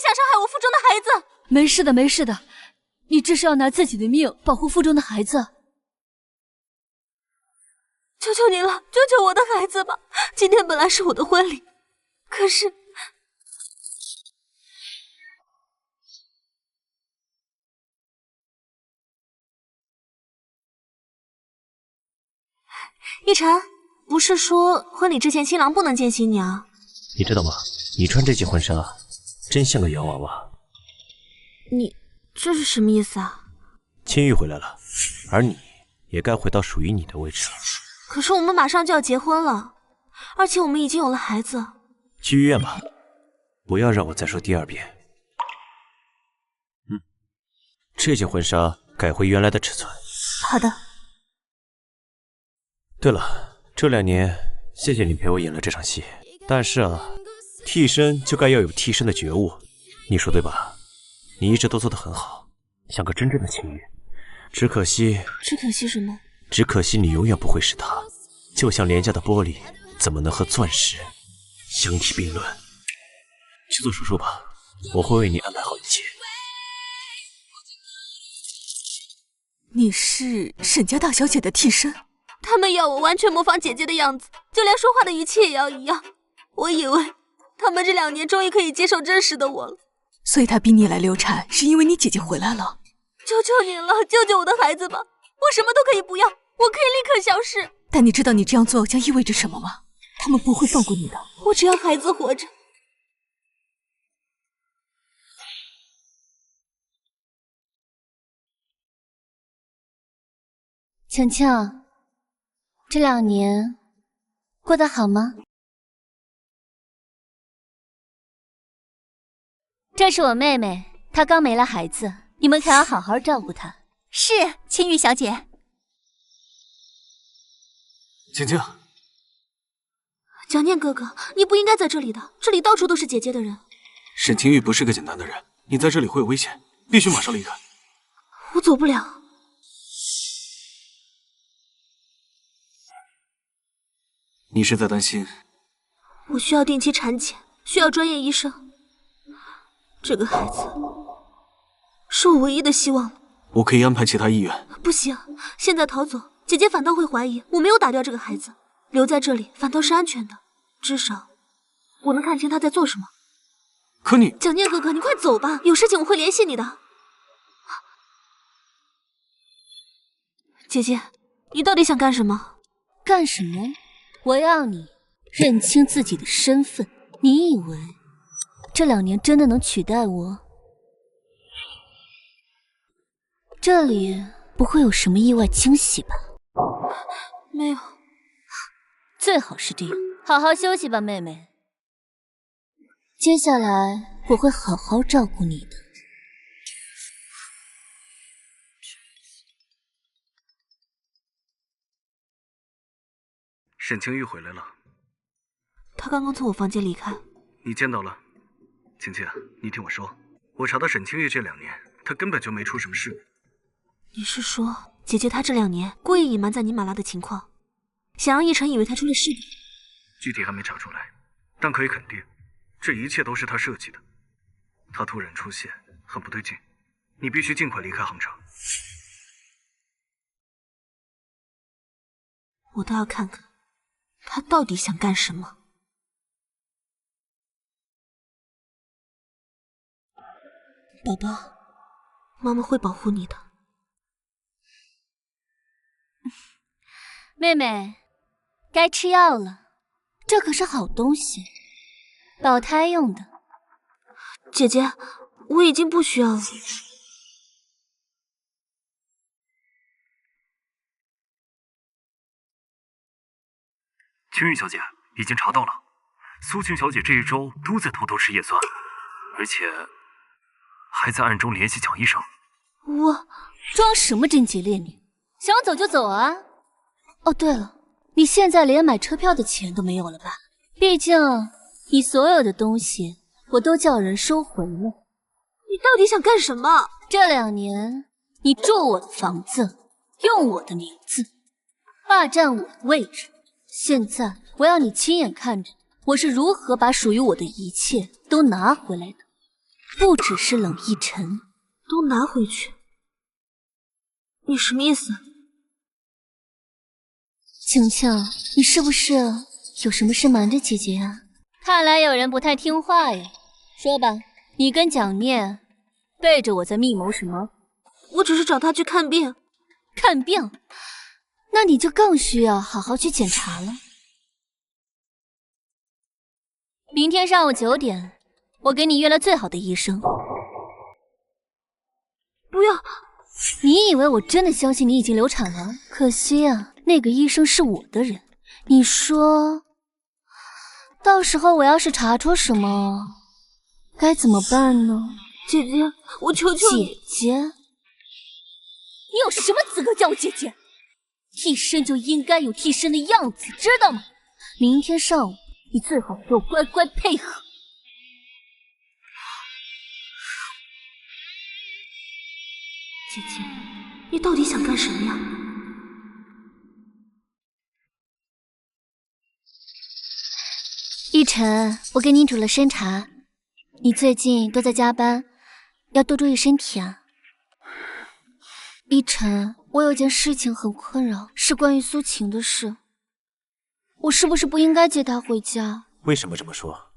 想伤害我腹中的孩子。没事的，没事的，你这是要拿自己的命保护腹中的孩子。求求您了，救救我的孩子吧！今天本来是我的婚礼，可是……逸晨，不是说婚礼之前新郎不能见新娘？你知道吗？你穿这件婚纱，真像个洋娃娃。你这是什么意思啊？青玉回来了，而你也该回到属于你的位置了。可是我们马上就要结婚了，而且我们已经有了孩子。去医院吧，不要让我再说第二遍。这件婚纱改回原来的尺寸。好的。对了，这2年谢谢你陪我演了这场戏，但是啊，替身就该要有替身的觉悟，你说对吧？你一直都做得很好，像个真正的情侣。只可惜什么？只可惜你永远不会是他，就像廉价的玻璃，怎么能和钻石相提并论？去做手术吧，我会为你安排好一切。你是沈家大小姐的替身？他们要我完全模仿姐姐的样子，就连说话的语气也要一样。我以为他们这2年终于可以接受真实的我了。所以他逼你来流产，是因为你姐姐回来了。求求您了，救救我的孩子吧！我什么都可以不要，我可以立刻消失。但你知道你这样做将意味着什么吗？他们不会放过你的。我只要孩子活着。晴晴，这2年过得好吗？这是我妹妹，她刚没了孩子，你们可要好好照顾她。是，青玉小姐。晴晴，蒋念哥哥，你不应该在这里的，这里到处都是姐姐的人。沈清玉不是个简单的人，你在这里会有危险，必须马上离开。我走不了。你是在担心？我需要定期产检，需要专业医生。这个孩子是我唯一的希望了。我可以安排其他医院。不行，现在逃走，姐姐反倒会怀疑我没有打掉这个孩子。留在这里反倒是安全的，至少我能看清他在做什么。可你……蒋念哥哥，你快走吧，有事情我会联系你的。姐姐，你到底想干什么？干什么？我要你认清自己的身份。你以为这2年真的能取代我？这里不会有什么意外惊喜吧？没有。最好是这样。好好休息吧，妹妹。接下来我会好好照顾你的。沈清玉回来了。他刚刚从我房间离开。你见到了？晴晴，你听我说，我查到沈清玉这2年，她根本就没出什么事。你是说，姐姐她这2年故意隐瞒在尼玛拉的情况，想让逸晨以为她出了事？具体还没查出来，但可以肯定，这一切都是她设计的。她突然出现，很不对劲，你必须尽快离开杭城。我倒要看看，她到底想干什么。宝宝，妈妈会保护你的。妹妹，该吃药了，这可是好东西，保胎用的。姐姐，我已经不需要了。青玉小姐，已经查到了，苏晴小姐这一周都在偷偷吃叶酸，而且还在暗中联系蒋医生。我装什么贞洁烈女？想走就走啊！哦，对了，你现在连买车票的钱都没有了吧？毕竟你所有的东西我都叫人收回了。你到底想干什么？这2年你住我的房子，用我的名字，霸占我的位置。现在我要你亲眼看着我是如何把属于我的一切都拿回来的。不只是冷逸尘，都拿回去。你什么意思？晴晴，你是不是有什么事瞒着姐姐啊？看来有人不太听话呀。说吧，你跟蒋念背着我在密谋什么？我只是找他去看病。看病？那你就更需要好好去检查了。明天上午9点，我给你约了最好的医生。不要！你以为我真的相信你已经流产了？可惜啊，那个医生是我的人。你说，到时候我要是查出什么，该怎么办呢？姐姐，我求求你。姐姐？你有什么资格叫我姐姐？替身就应该有替身的样子，知道吗？明天上午，你最好给我乖乖配合。姐姐，你到底想干什么呀？逸晨，我给你煮了参茶，你最近都在加班，要多注意身体啊。逸晨，我有件事情很困扰，是关于苏晴的事。我是不是不应该接她回家？为什么这么说？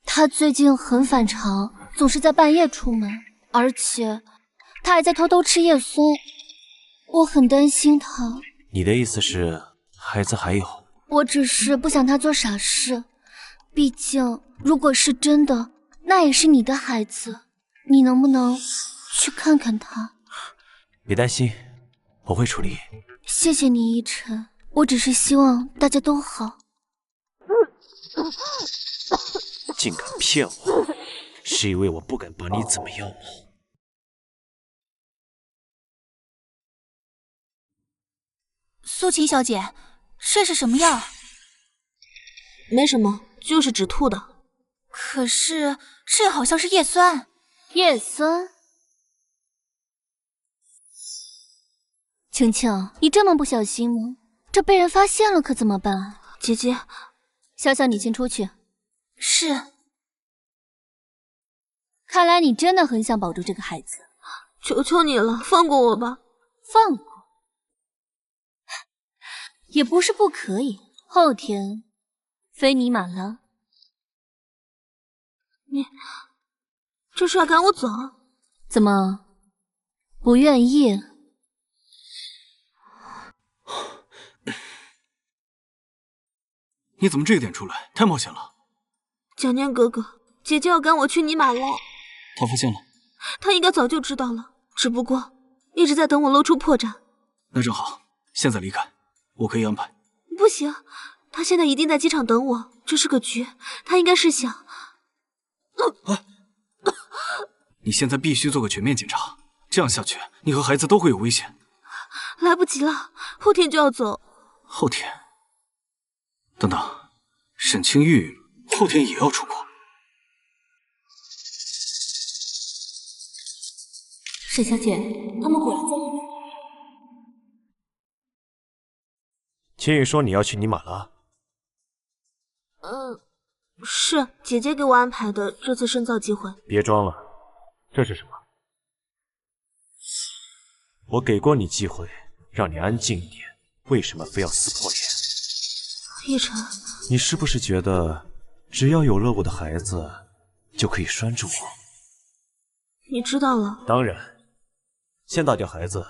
她最近很反常，总是在半夜出门，而且她还在偷偷吃叶酸，我很担心她。你的意思是孩子还有？我只是不想她做傻事，毕竟如果是真的，那也是你的孩子，你能不能去看看她？别担心，我会处理。谢谢你，逸晨，我只是希望大家都好。竟敢骗我，是因为我不敢把你怎么样吗？苏晴小姐，这是什么药？没什么，就是止吐的。可是这好像是叶酸。叶酸？晴晴，你这么不小心吗？这被人发现了可怎么办？姐姐，潇潇，你先出去。是。看来你真的很想保住这个孩子。求求你了，放过我吧。放过？也不是不可以。后天飞尼玛拉。你这是要赶我走？怎么不愿意？你怎么这个点出来？太冒险了！蒋念哥哥，姐姐要赶我去尼玛拉。他发现了？他应该早就知道了，只不过一直在等我露出破绽。那正好，现在离开，我可以安排。不行，他现在一定在机场等我，这是个局，他应该是想……你现在必须做个全面检查，这样下去，你和孩子都会有危险。来不及了，后天就要走。后天？等等，沈清玉后天也要出国。沈小姐，他们果然在那里。秦羽说你要去尼玛拉。是姐姐给我安排的这次深造机会。别装了，这是什么？我给过你机会，让你安静一点，为什么非要撕破脸？逸晨，你是不是觉得只要有了我的孩子，就可以拴住我？你知道了。当然，先打掉孩子，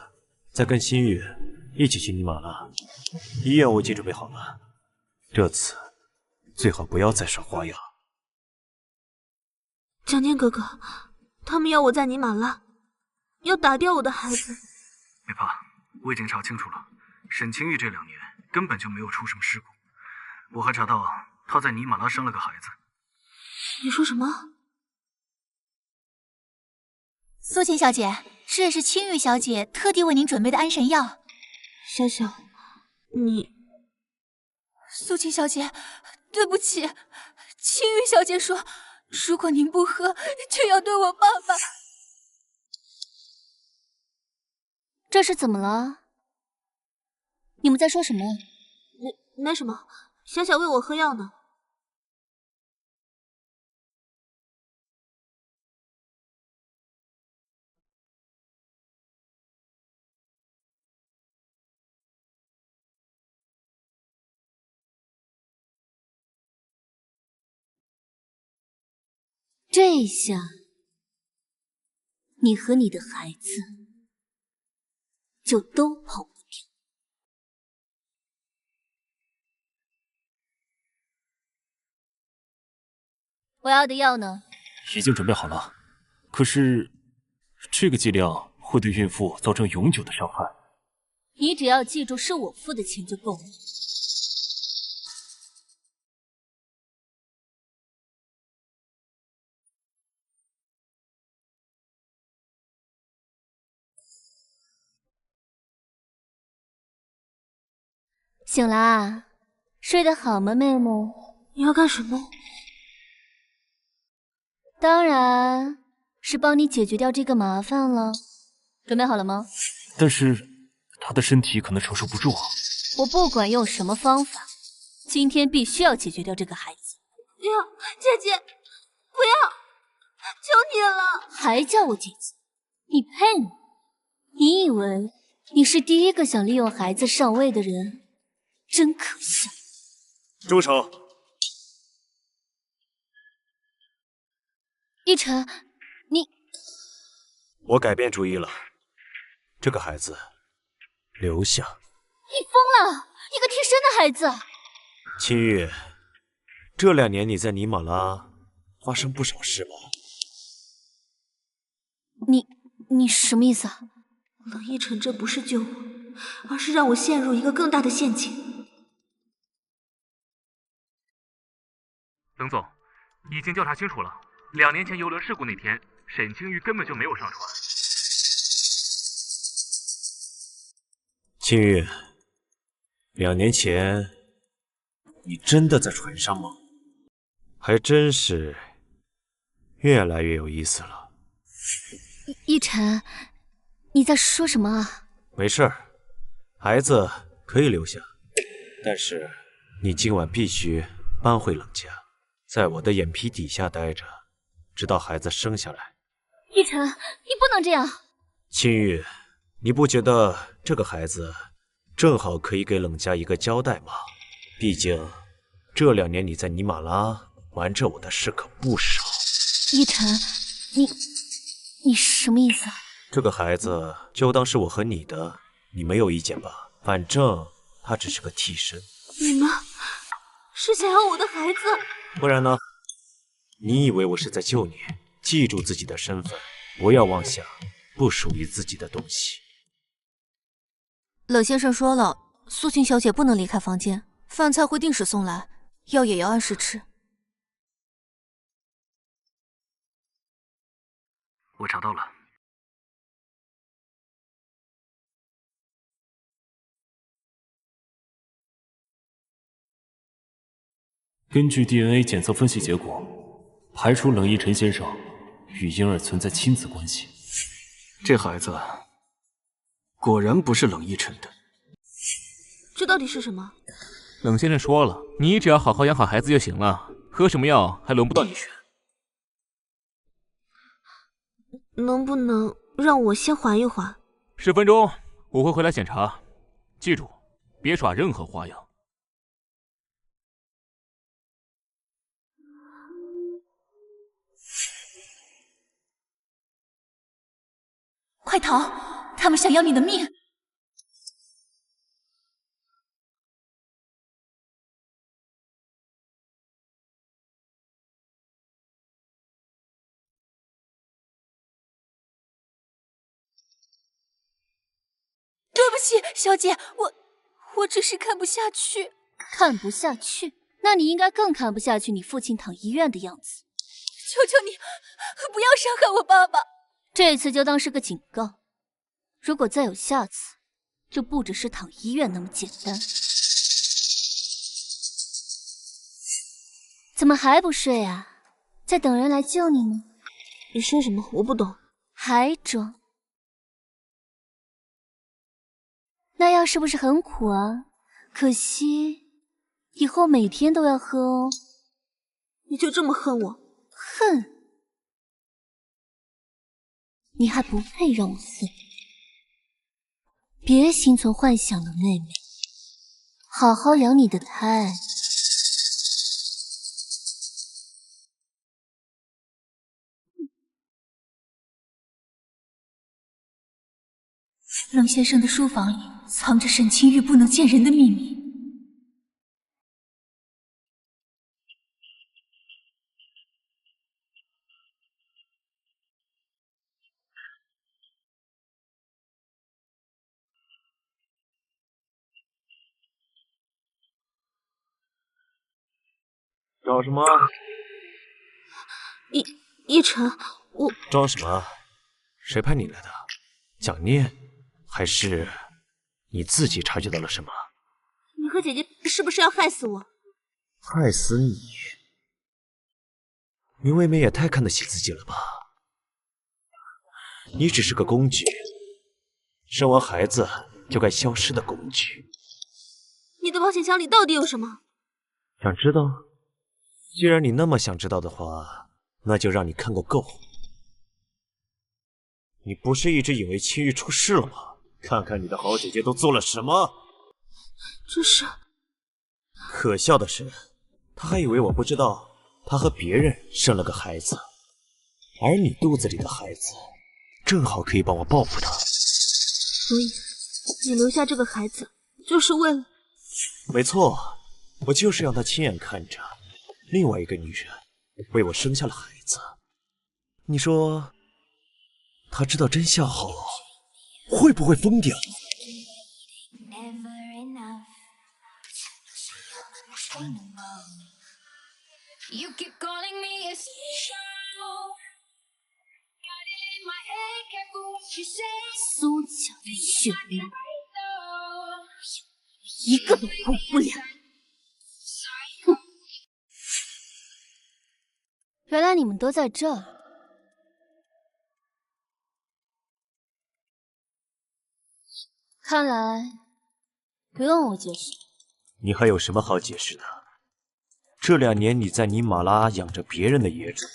再跟新玉一起去尼玛拉。医院我已经准备好了，这次最好不要再耍花样。蒋念哥哥，他们要我在尼玛拉，要打掉我的孩子。别怕，我已经查清楚了，沈清玉这2年根本就没有出什么事故。我还查到她在尼玛拉生了个孩子。你说什么？苏晴小姐，这是青玉小姐特地为您准备的安神药。小小，你……苏晴小姐，对不起，青玉小姐说，如果您不喝，就要对我爸爸。这是怎么了？你们在说什么？没什么，小小喂我喝药呢。这下，你和你的孩子就都跑不掉。我要的药呢？已经准备好了，可是这个剂量会对孕妇造成永久的伤害。你只要记住是我付的钱就够了。醒啦，睡得好吗，妹妹？你要干什么？当然是帮你解决掉这个麻烦了。准备好了吗？但是她的身体可能承受不住啊。我不管用什么方法，今天必须要解决掉这个孩子。不要，姐姐，不要，求你了！还叫我姐姐？你配吗？你以为你是第一个想利用孩子上位的人？真可笑！住手！奕晨，你……我改变主意了，这个孩子留下。你疯了！一个替身的孩子。青玉，这2年你在尼玛拉发生不少事吧？你什么意思啊？冷逸晨这不是救我，而是让我陷入一个更大的陷阱。冷总，已经调查清楚了，2年前邮轮事故那天，沈清玉根本就没有上船。青玉，2年前你真的在船上吗？还真是越来越有意思了。奕晨，你在说什么啊？没事儿，孩子可以留下，但是你今晚必须搬回冷家，在我的眼皮底下待着，直到孩子生下来。奕晨，你不能这样。青玉，你不觉得这个孩子正好可以给冷家一个交代吗？毕竟这2年你在尼玛拉瞒着我的事可不少。奕晨，你什么意思啊？这个孩子就当是我和你的，你没有意见吧？反正他只是个替身。你们是想要我的孩子？不然呢？你以为我是在救你？记住自己的身份，不要妄想不属于自己的东西。冷先生说了，苏晴小姐不能离开房间，饭菜会定时送来，药也要按时吃。我查到了，根据 DNA 检测分析结果，排除冷逸晨先生与婴儿存在亲子关系。这孩子果然不是冷逸晨的。这到底是什么？冷先生说了，你只要好好养好孩子就行了，喝什么药还轮不到你选。能不能让我先缓一缓？10分钟，我会回来检查。记住，别耍任何花样。快逃！他们想要你的命！对不起，小姐，我只是看不下去。看不下去？那你应该更看不下去你父亲躺医院的样子。求求你，不要伤害我爸爸！这次就当是个警告，如果再有下次，就不只是躺医院那么简单。怎么还不睡啊？在等人来救你呢？你说什么？我不懂。还装？那药是不是很苦啊？可惜以后每天都要喝哦。你就这么恨我？恨？你还不配让我恨。别心存幻想了，妹妹，好好养你的胎。冷先生的书房里藏着沈清玉不能见人的秘密。找什么？一晨，我装什么？谁派你来的？蒋念，还是你自己察觉到了什么？你和姐姐是不是要害死我？害死你？你未免也太看得起自己了吧？你只是个工具，生完孩子就该消失的工具。你的保险箱里到底有什么？想知道？既然你那么想知道的话，那就让你看个够。你不是一直以为青玉出事了吗？看看你的好姐姐都做了什么！这是……可笑的是，她还以为我不知道，她和别人生了个孩子，而你肚子里的孩子，正好可以帮我报复她。所以，你留下这个孩子，就是为了……没错，我就是让她亲眼看着另外一个女人为我生下了孩子。你说，她知道真相后会不会疯掉？苏家的血脉，一个都顾不了。原来你们都在这儿。看来不用我解释。你还有什么好解释的？这2年你在尼玛拉养着别人的野种，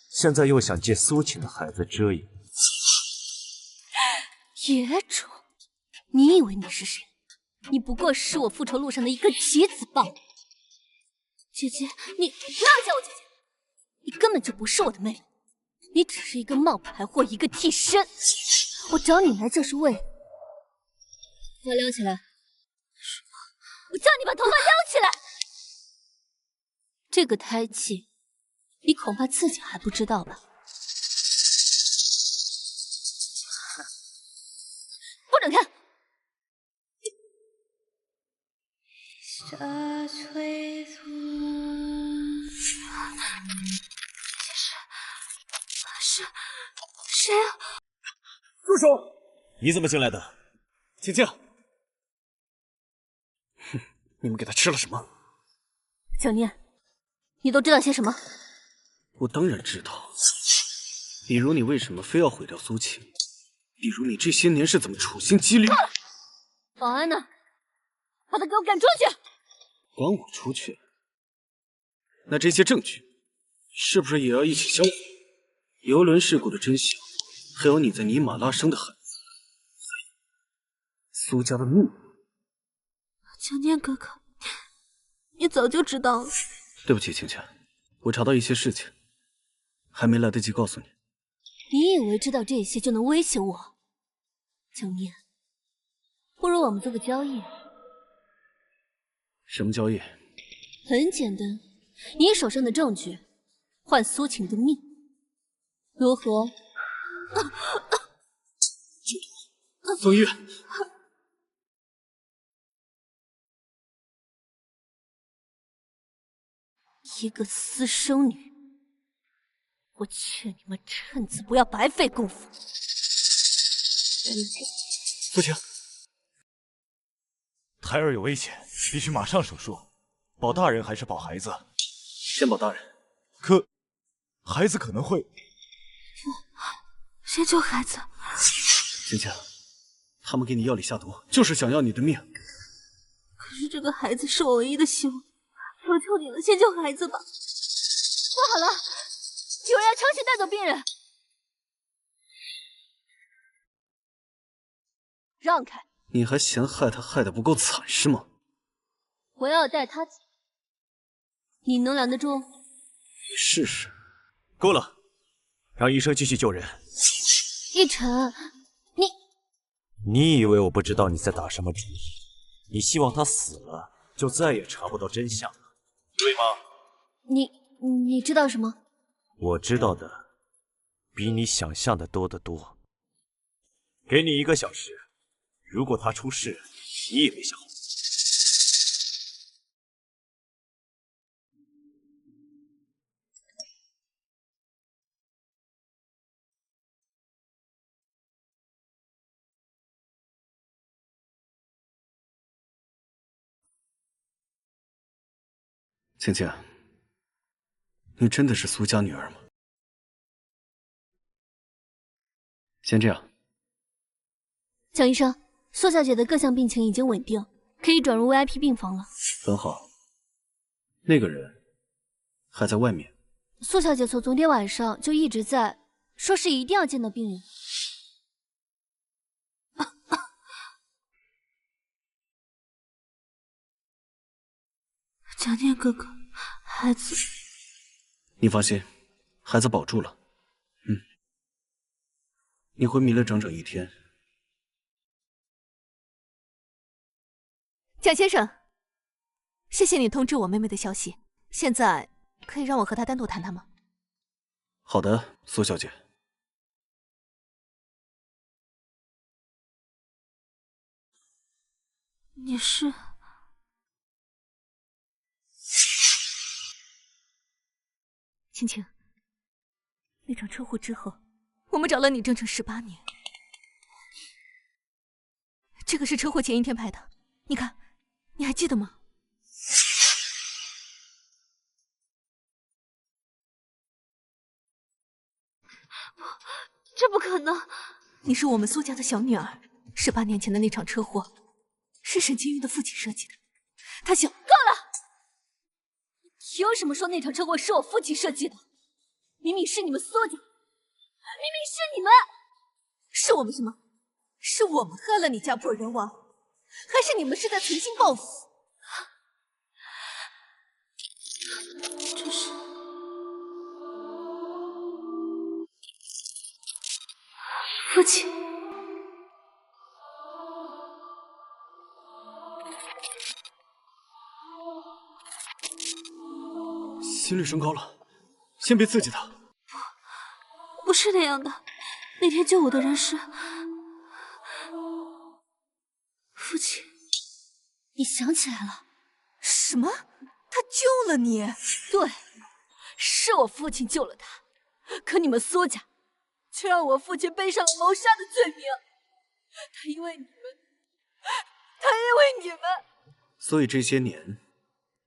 现在又想借苏晴的孩子遮掩。野种？你以为你是谁？你不过是我复仇路上的一个棋子罢了。姐姐，你不要叫我姐姐，你根本就不是我的妹妹，你只是一个冒牌货，一个替身。我找你来就是为了……头发撩起来！我叫你把头发撩起来！这个胎气，你恐怕自己还不知道吧？不准看！是谁啊？住手！你怎么进来的？静静。哼，你们给他吃了什么？蒋念，你都知道些什么？我当然知道，比如你为什么非要毁掉苏晴，比如你这些年是怎么处心积虑。保安呢？把他给我赶出去！赶我出去？那这些证据是不是也要一起销毁？游轮事故的真相，还有你在尼玛拉生的孩子，苏家的秘密。蒋念哥哥，你早就知道了。对不起，晴晴，我查到一些事情，还没来得及告诉你。你以为知道这些就能威胁我？蒋念，不如我们做个交易。什么交易？很简单，你手上的证据换苏晴的命，如何？风月，一个私生女，我劝你们趁此不要白费功夫。苏晴，胎儿有危险，必须马上手术。保大人还是保孩子？先保大人。可孩子可能会……先救孩子。晴晴，他们给你药里下毒，就是想要你的命。可是这个孩子是我唯一的希望，求求你了，先救孩子吧。不好了，有人要强行带走病人！让开！你还嫌害他害得不够惨是吗？我要带他走，你能拦得住？你试试。够了，让医生继续救人。奕晨，你你以为我不知道你在打什么主意？你希望他死了，就再也查不到真相了，对吗？你知道什么？我知道的比你想象的多得多。给你1个小时，如果他出事，你也别想活。青青，你真的是苏家女儿吗？先这样。蒋医生，苏小姐的各项病情已经稳定，可以转入 VIP 病房了。很好。那个人还在外面。苏小姐从昨天晚上就一直在，说是一定要见到病人。蒋念哥哥，孩子，你放心，孩子保住了。你昏迷了整整1天。蒋先生，谢谢你通知我妹妹的消息，现在可以让我和她单独谈谈吗？好的，苏小姐。你是？青青，那场车祸之后，我们找了你整整18年。这个是车祸前1天拍的，你看，你还记得吗？这不可能！你是我们苏家的小女儿，18年前的那场车祸是沈清玉的父亲设计的，他想……够了！你凭什么说那场车祸是我父亲设计的？明明是你们苏家，明明是你们！是我们什么？是我们害了你家破人亡，还是你们是在存心报复？这是父亲。心率升高了，先别刺激他。不是那样的，那天救我的人是父亲。你想起来了？什么？他救了你？对，是我父亲救了他，可你们苏家却让我父亲背上了谋杀的罪名。他因为你们，所以这些年，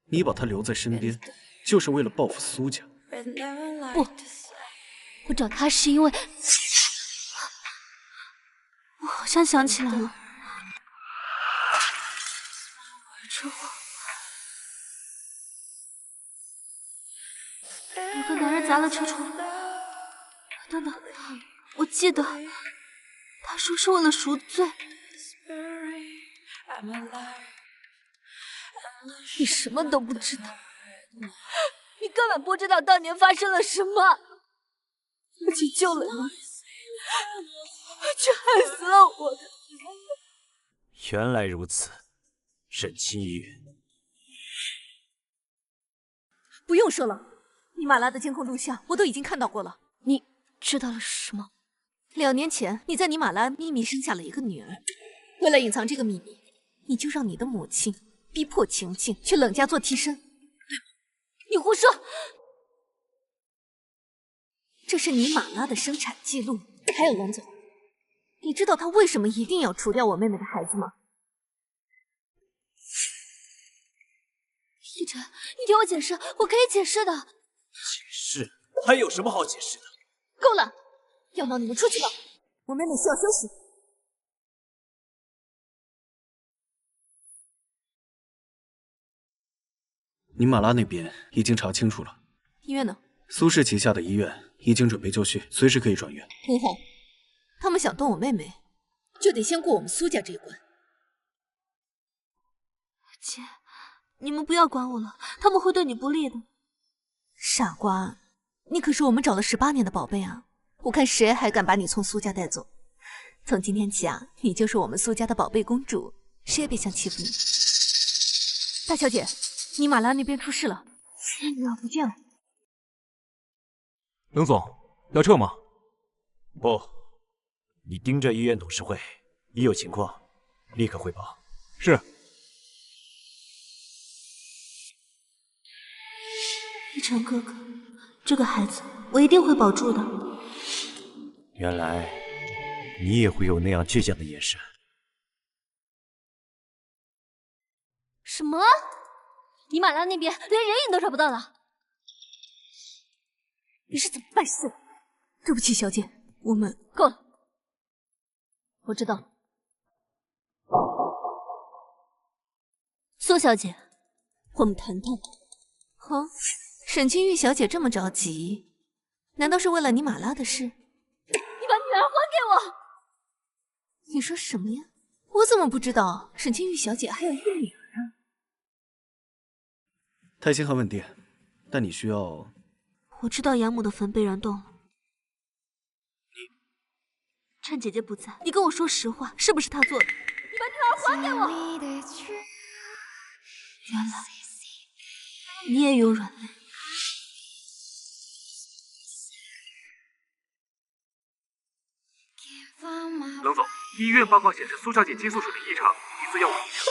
你把他留在身边，就是为了报复苏家。不，我找他是因为……我好像想起来了，车祸，有个男人砸了车窗。等等，我记得他说是为了赎罪。你什么都不知道，你根本不知道当年发生了什么。父亲救了你，却害死了我的。原来如此，沈清玉。不用说了，尼玛拉的监控录像我都已经看到过了。你知道了什么？2年前你在尼玛拉秘密生下了一个女儿，为了隐藏这个秘密，你就让你的母亲逼迫晴晴去冷家做替身，对吗？你胡说！这是尼玛拉的生产记录。还有龙总，你知道他为什么一定要除掉我妹妹的孩子吗？一晨，你听我解释，我可以解释的。解释？还有什么好解释的？够了，要闹你们出去吧，我妹妹需要休息。尼玛拉那边已经查清楚了，医院呢？苏氏旗下的医院已经准备就绪，随时可以转院。很好，他们想动我妹妹，就得先过我们苏家这一关。姐，你们不要管我了，他们会对你不利的。傻瓜，你可是我们找了18年的宝贝啊！我看谁还敢把你从苏家带走。从今天起啊，你就是我们苏家的宝贝公主，谁也别想欺负你。大小姐，尼玛拉那边出事了，女儿不见了。冷总，要撤吗？不，你盯着医院董事会，一有情况立刻汇报。是。一晨哥哥，这个孩子我一定会保住的。原来你也会有那样倔强的眼神。什么？尼玛拉那边连人影都找不到了，你是怎么办事？对不起，小姐，我们够了，我知道了。苏小姐，我们谈谈。哦，沈清玉小姐这么着急，难道是为了尼玛拉的事？你把女儿还给我！你说什么呀？我怎么不知道沈清玉小姐还有一个女儿啊？太清很稳定，但你需要……我知道养母的坟被人动了。趁姐姐不在，你跟我说实话，是不是她做的？你把女儿还给我！原来你也有软肋。冷总，医院报告显示苏小姐激素水平异常，疑似药物影响。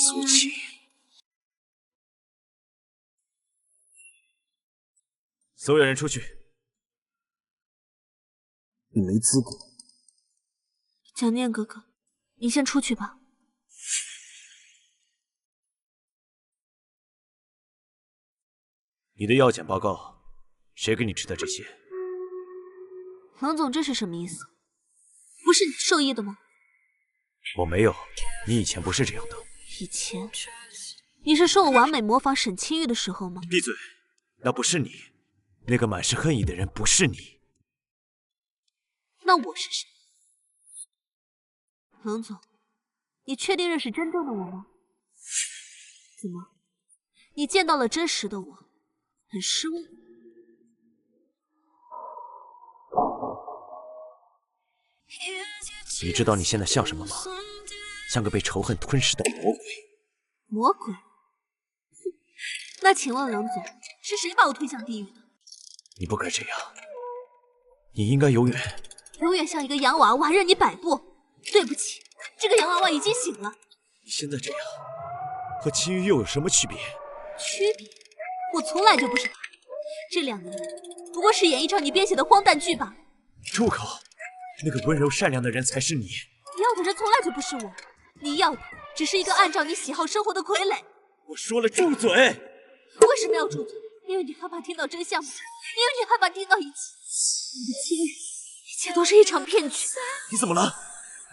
苏琪，所有人出去。你没资格。蒋念哥哥，你先出去吧。你的药检报告，谁给你吃的这些？冷总，这是什么意思？不是你授意的吗？我没有，你以前不是这样的。以前，你是说我完美模仿沈清玉的时候吗？闭嘴，那不是你，那个满是恨意的人不是你。那我是谁？冷总，你确定认识真正的我吗？怎么，你见到了真实的我，很失望？你知道你现在像什么吗？像个被仇恨吞噬的魔鬼。魔鬼？那请问冷总，是谁把我推向地狱的？你不该这样，你应该永远像一个洋娃娃任你摆布。对不起，这个洋娃娃已经醒了。你现在这样，和秦玉又有什么区别？区别？我从来就不是他。这2个人不过是演一场你编写的荒诞剧吧。住口！那个温柔善良的人才是你。你要的人从来就不是我，你要的只是一个按照你喜好生活的傀儡。我说了住嘴！为什么要住嘴？因为你害怕听到真相吗？因为你害怕听到一切。你的亲人，一切都是一场骗局。你怎么了？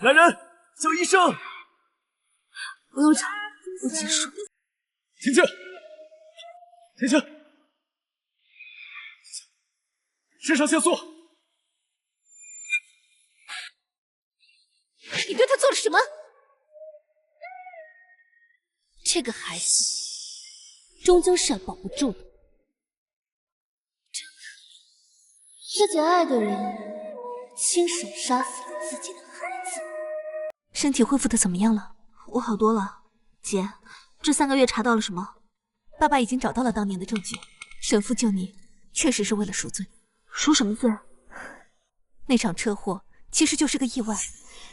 来人，叫医生！不用找，我结束。停下！停下！肾上腺素！你对他做了什么？这个孩子终究是要保不住的。真可怜，自己爱的人亲手杀死了自己的孩子。身体恢复的怎么样了？我好多了。姐，这3个月查到了什么？爸爸已经找到了当年的证据，沈父救你确实是为了赎罪。赎什么罪？那场车祸其实就是个意外。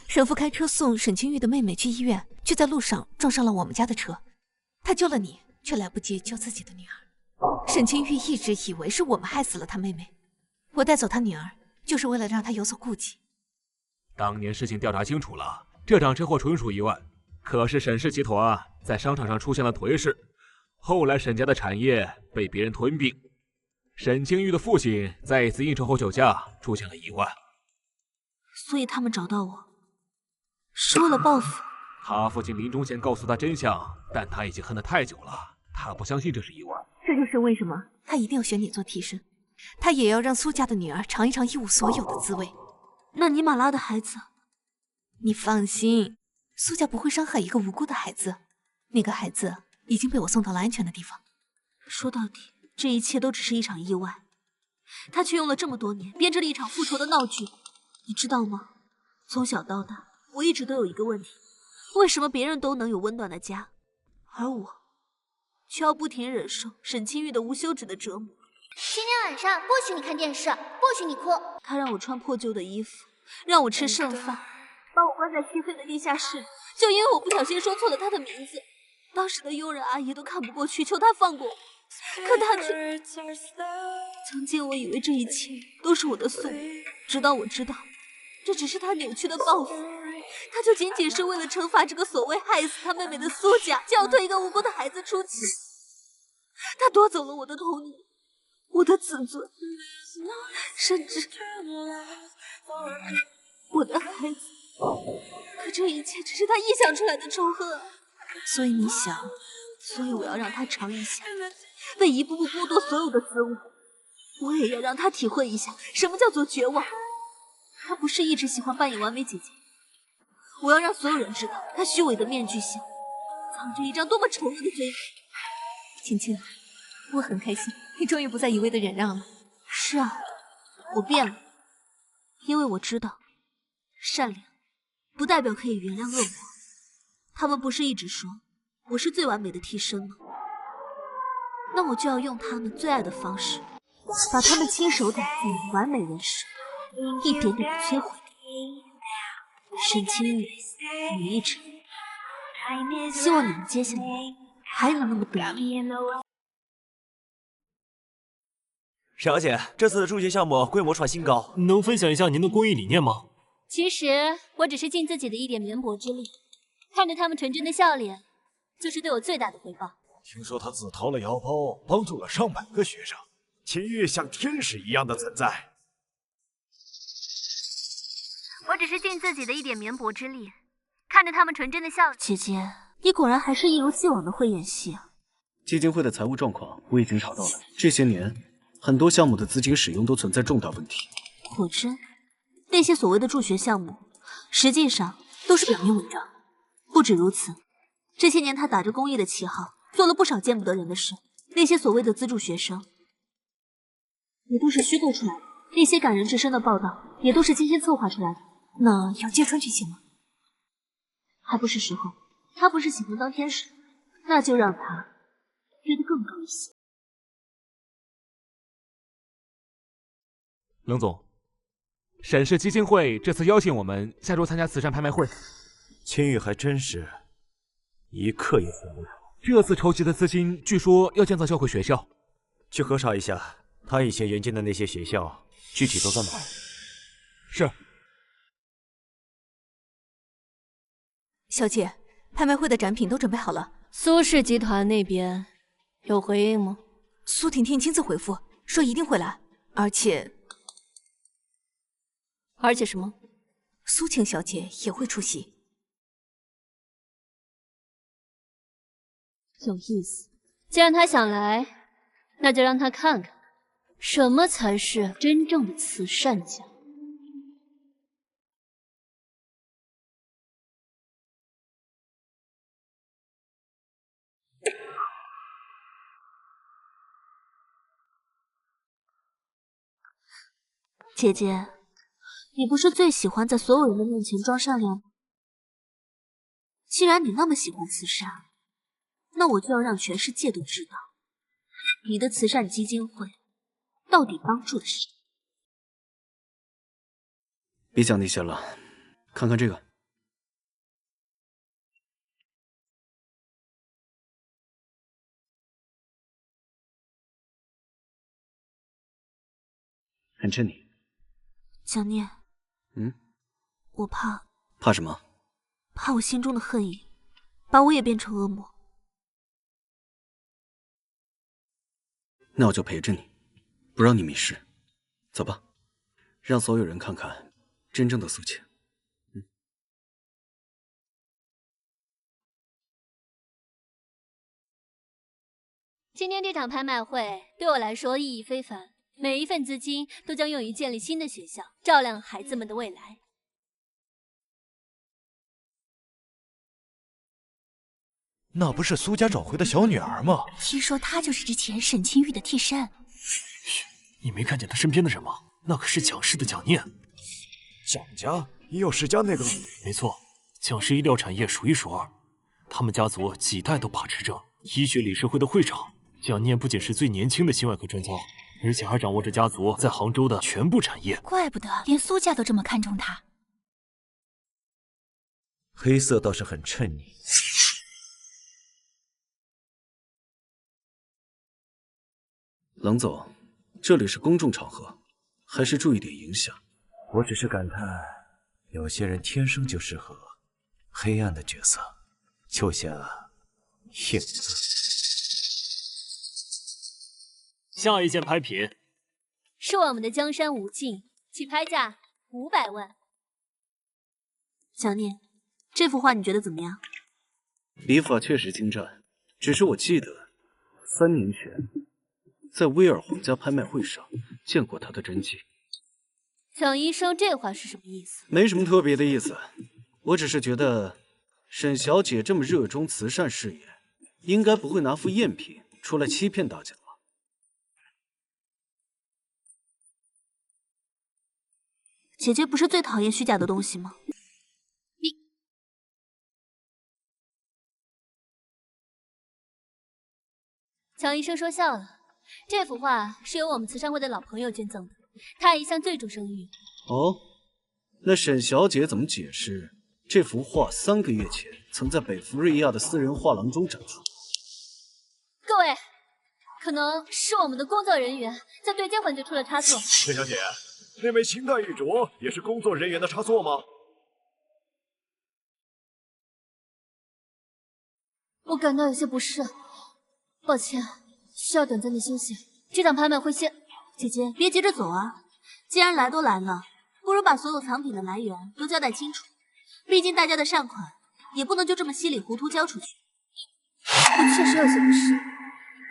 沈父开车送沈清玉的妹妹去医院，却在路上撞上了我们家的车。他救了你，却来不及救自己的女儿。沈清玉一直以为是我们害死了他妹妹。我带走他女儿，就是为了让他有所顾忌。当年事情调查清楚了，这场车祸纯属意外。可是沈氏集团在商场上出现了颓势，后来沈家的产业被别人吞并。沈清玉的父亲在一次应酬后酒驾出现了意外，所以他们找到我，是为了报复。他父亲临终前告诉他真相，但他已经恨得太久了，他不相信这是意外。这就是为什么他一定要选你做替身，他也要让苏家的女儿尝一尝一无所有的滋味。那尼玛拉的孩子，你放心，苏家不会伤害一个无辜的孩子。那个孩子已经被我送到了安全的地方。说到底，这一切都只是一场意外，他却用了这么多年编织了一场复仇的闹剧。你知道吗？从小到大，我一直都有一个问题：为什么别人都能有温暖的家，而我却要不停忍受沈清玉的无休止的折磨？今天晚上不许你看电视，不许你哭。他让我穿破旧的衣服，让我吃剩饭，把我关在漆黑的地下室里，就因为我不小心说错了他的名字。当时的佣人阿姨都看不过去，求他放过我，可他却……曾经我以为这一切都是我的宿命，直到我知道，这只是他扭曲的报复。他就仅仅是为了惩罚这个所谓害死他妹妹的苏家，就要推一个无辜的孩子出去。他夺走了我的童年，我的自尊，甚至我的孩子。可这一切只是他臆想出来的仇恨啊！所以你想，所以我要让他尝一下被一步步剥夺所有的滋味，我也要让他体会一下什么叫做绝望。他不是一直喜欢扮演完美姐姐，我要让所有人知道，他虚伪的面具下藏着一张多么丑恶的嘴脸。青青，我很开心，你终于不再一味的忍让了。是啊，我变了，因为我知道，善良不代表可以原谅恶魔。他们不是一直说我是最完美的替身吗？那我就要用他们最爱的方式，把他们亲手打造的完美人设一点点的摧毁掉。沈清玉、李一晨，希望你们接下来还能那么得意。沈小姐，这次的助学项目规模创新高，能分享一下您的公益理念吗？其实我只是尽自己的一点绵薄之力，看着他们纯真的笑脸，就是对我最大的回报。听说他自掏了腰包，帮助了上百个学生，秦玉像天使一样的存在。我只是尽自己的一点绵薄之力，看着他们纯真的笑脸。姐姐，你果然还是一如既往的会演戏啊！基金会的财务状况我已经查到了，这些年很多项目的资金使用都存在重大问题。果真，那些所谓的助学项目，实际上都是表面文章。不止如此，这些年他打着公益的旗号，做了不少见不得人的事。那些所谓的资助学生，也都是虚构出来的；那些感人至深的报道，也都是精心策划出来的。那要揭穿剧情吗？还不是时候。他不是喜欢当天使，那就让他飞得更高一些。冷总，沈氏基金会这次邀请我们下周参加慈善拍卖会。青玉还真是一刻也闲不了。这次筹集的资金据说要建造教会学校，去核查一下他以前援建的那些学校具体都在哪。是。小姐，拍卖会的展品都准备好了。苏氏集团那边有回应吗？苏婷婷亲自回复说一定会来，而且什么？苏晴小姐也会出席。有意思，既然他想来，那就让他看看什么才是真正的慈善家。姐姐，你不是最喜欢在所有人的面前装善良吗？既然你那么喜欢慈善，那我就要让全世界都知道，你的慈善基金会到底帮助了谁。别讲那些了，看看这个。很衬你。蒋念，我怕。怕什么？怕我心中的恨意把我也变成恶魔。那我就陪着你，不让你迷失。走吧，让所有人看看真正的苏晴。今天这场拍卖会对我来说意义非凡。每一份资金都将用于建立新的学校，照亮孩子们的未来。那不是苏家找回的小女儿吗？听说她就是之前沈清玉的替身。嘘，你没看见他身边的人吗？那可是蒋氏的蒋念。蒋家也有世家那个？没错，蒋氏医疗产业数一数二，他们家族几代都把持着医学理事会的会长。蒋念不仅是最年轻的心外科专家，而且还掌握着家族在杭州的全部产业。怪不得连苏家都这么看重他。黑色倒是很衬你。冷总，这里是公众场合，还是注意点影响。我只是感叹，有些人天生就适合黑暗的角色，就像影子。下一件拍品是我们的江山无尽，起拍价500万。蒋念，这幅画你觉得怎么样？笔法确实精湛，只是我记得3年前在威尔皇家拍卖会上见过他的真迹。蒋医生，这话是什么意思？没什么特别的意思，我只是觉得沈小姐这么热衷慈善事业，应该不会拿副赝品出来欺骗大家吧。姐姐不是最讨厌虚假的东西吗？蒋医生说笑了，这幅画是由我们慈善会的老朋友捐赠的，他一向最重声誉。哦，那沈小姐怎么解释这幅画3个月前曾在北弗瑞亚的私人画廊中展出？各位，可能是我们的工作人员在对接环节出了差错。沈小姐，那位清代玉镯也是工作人员的差错吗？我感到有些不适，抱歉，需要短暂的休息。这场拍卖会先……姐姐别急着走啊，既然来都来了，不如把所有藏品的来源都交代清楚。毕竟大家的善款也不能就这么稀里糊涂交出去。我确实有些不适，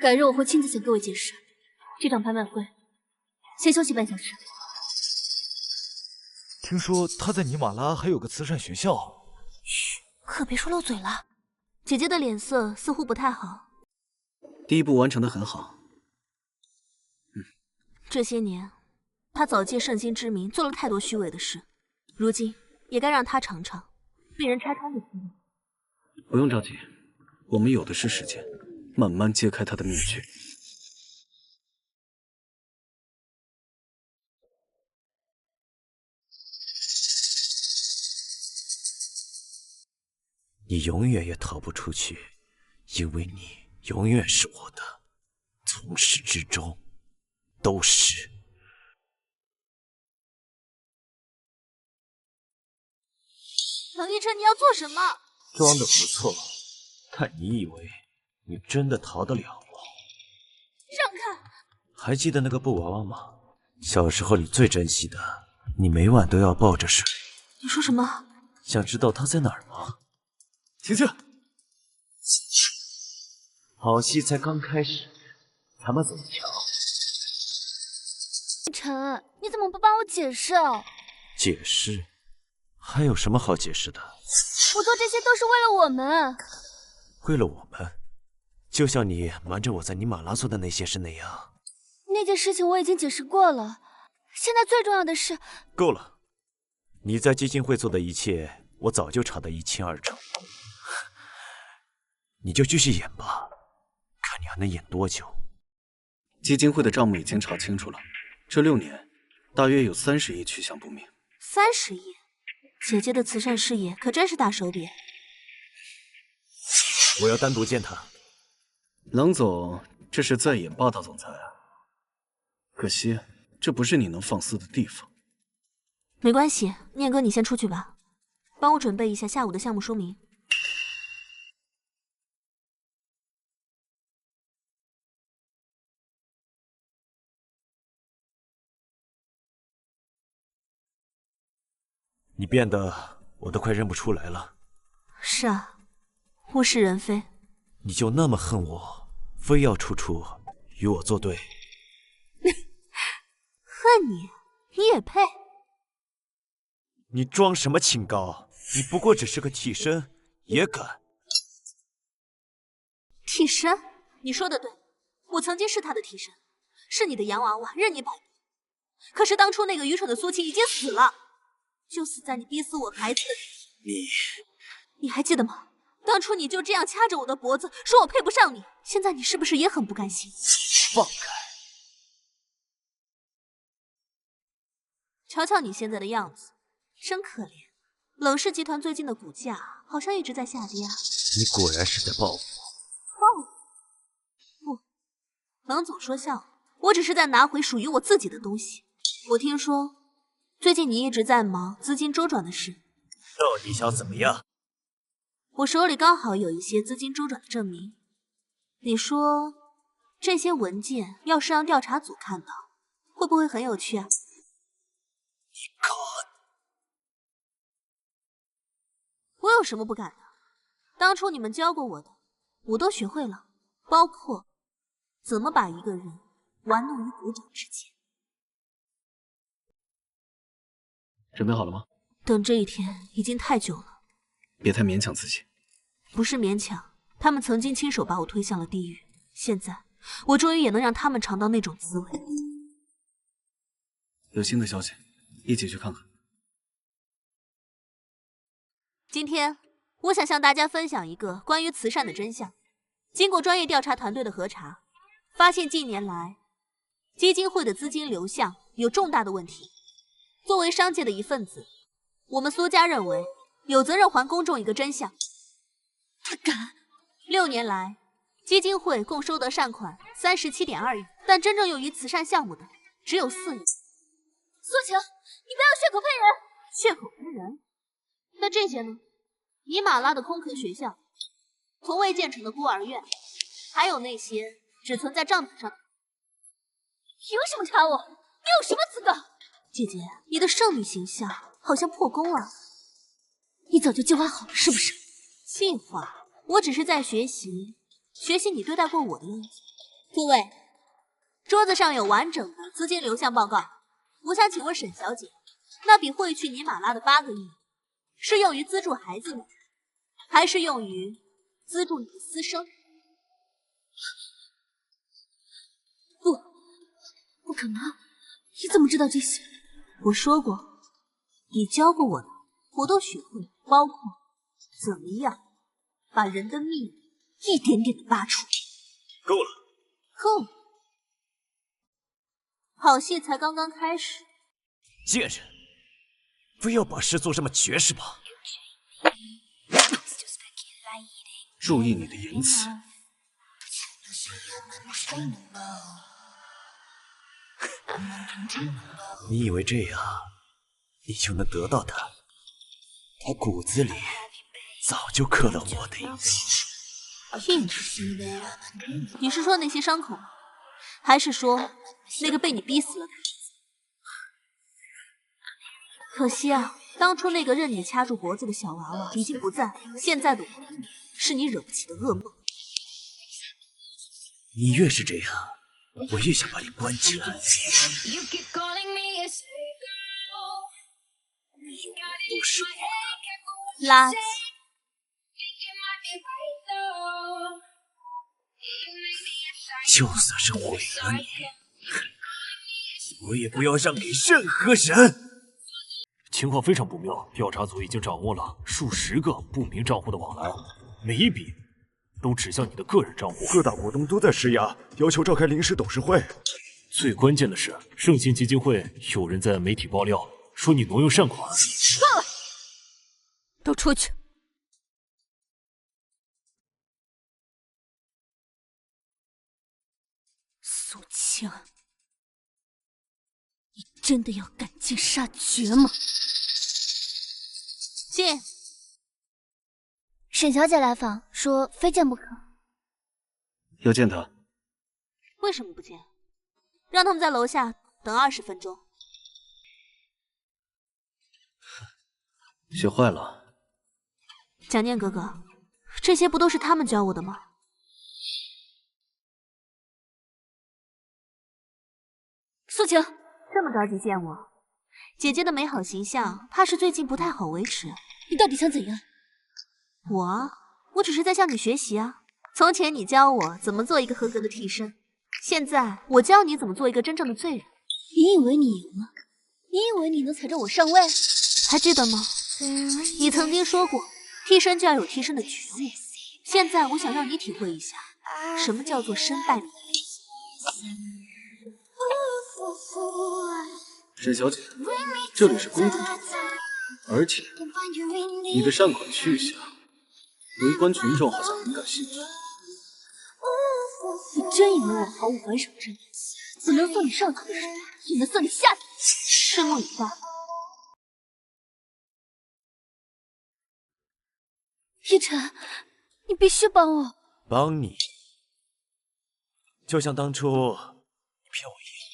改日我会亲自向各位解释。这场拍卖会先休息半小时。听说他在尼玛拉还有个慈善学校。嘘，可别说漏嘴了。姐姐的脸色似乎不太好。第一步完成得很好。这些年，她早借圣心之名做了太多虚伪的事，如今也该让她尝尝被人拆穿的滋味。不用着急，我们有的是时间，慢慢揭开她的面具。你永远也逃不出去，因为你永远是我的，从始至终都是。唐一琛，你要做什么？装的不错，但你以为你真的逃得了吗？让开！还记得那个布娃娃吗？小时候你最珍惜的，你每晚都要抱着睡。你说什么？想知道它在哪儿吗？晴晴，好戏才刚开始，咱们怎么瞧？晨，你怎么不帮我解释啊？解释？还有什么好解释的？我做这些都是为了我们。为了我们？就像你瞒着我在尼玛拉做的那些事那样。那件事情我已经解释过了，现在最重要的是……够了！你在基金会做的一切，我早就查得一清二楚。你就继续演吧，看你还能演多久。基金会的账目已经查清楚了，这6年大约有30亿去向不明。30亿？姐姐的慈善事业可真是大手笔。我要单独见他。冷总，这是在演霸道总裁啊！可惜，这不是你能放肆的地方。没关系，念哥你先出去吧，帮我准备一下下午的项目说明。你变得我都快认不出来了。是啊，物是人非。你就那么恨我，非要处处与我作对？恨你？你也配？你装什么清高？你不过只是个替身，也敢？替身？你说的对，我曾经是他的替身，是你的洋娃娃，任你摆布。可是当初那个愚蠢的苏晴已经死了，就死在你逼死我孩子的那天。你还记得吗？当初你就这样掐着我的脖子，说我配不上你。现在你是不是也很不甘心？放开！瞧瞧你现在的样子，真可怜。冷氏集团最近的股价好像一直在下跌啊。你果然是在报复。报复？不，冷总说笑了，我只是在拿回属于我自己的东西。我听说最近你一直在忙资金周转的事。到底想怎么样？我手里刚好有一些资金周转的证明。你说这些文件要是让调查组看到，会不会很有趣啊？你敢？我有什么不敢的？当初你们教过我的，我都学会了，包括怎么把一个人玩弄于股掌之间。准备好了吗？等这一天已经太久了。别太勉强自己。不是勉强，他们曾经亲手把我推向了地狱，现在我终于也能让他们尝到那种滋味。有新的消息，一起去看看。今天我想向大家分享一个关于慈善的真相。经过专业调查团队的核查，发现近年来基金会的资金流向有重大的问题。作为商界的一份子，我们苏家认为有责任还公众一个真相。他敢！6年来，基金会共收得善款37.2亿，但真正用于慈善项目的只有4亿。苏晴，你不要血口喷人！血口喷人？那这些呢？尼玛拉的空壳学校，从未建成的孤儿院，还有那些只存在账本上的。凭什么查我？你有什么资格？姐姐，你的圣女形象好像破功了。你早就计划好了是不是？计划？我只是在学习你对待过我的样子。各位，桌子上有完整的资金流向报告。我想请问沈小姐，那笔汇去尼玛拉的8个亿，是用于资助孩子们，还是用于资助你的私生？不可能！你怎么知道这些？我说过，你教过我的，我都学会，包括怎么样把人的秘密一点点的扒出。够了，够了，好戏才刚刚开始。贱人，不要把事做这么绝是吧？注意你的言辞。你以为这样你就能得到他？他骨子里早就刻了我的印记。印记？你是说那些伤口吗？还是说那个被你逼死了的孩子？可惜啊，当初那个任你掐住脖子的小娃娃已经不在，现在的我是你惹不起的噩梦。你越是这样，我越想把你关起来。都是我的垃圾！就算是毁了你，我也不要让给任何人。情况非常不妙，调查组已经掌握了数十个不明账户的往来，每一笔都指向你的个人账户。各大股东都在施压，要求召开临时董事会。最关键的是，盛兴基金会有人在媒体爆料说你挪用善款。够了，都出去！苏晴，你真的要赶尽杀绝吗？进。沈小姐来访，说非见不可。要见他？为什么不见？让他们在楼下等20分钟。学坏了。蒋念哥哥，这些不都是他们教我的吗？苏晴，这么着急见我，姐姐的美好形象怕是最近不太好维持。你到底想怎样？我只是在向你学习啊。从前你教我怎么做一个合格的替身，现在我教你怎么做一个真正的罪人。你以为你赢了？你以为你能踩着我上位？还记得吗？你曾经说过，替身就要有替身的觉悟。现在我想让你体会一下，什么叫做身败名裂。沈小姐，这里是公主场，而且你的善款去向，围观群众好像很感兴趣。你真以为我毫无还手之力？我能送你上头的手，也能送你下头。拭目以待。逸晨，你必须帮我。帮你？就像当初你骗我一样。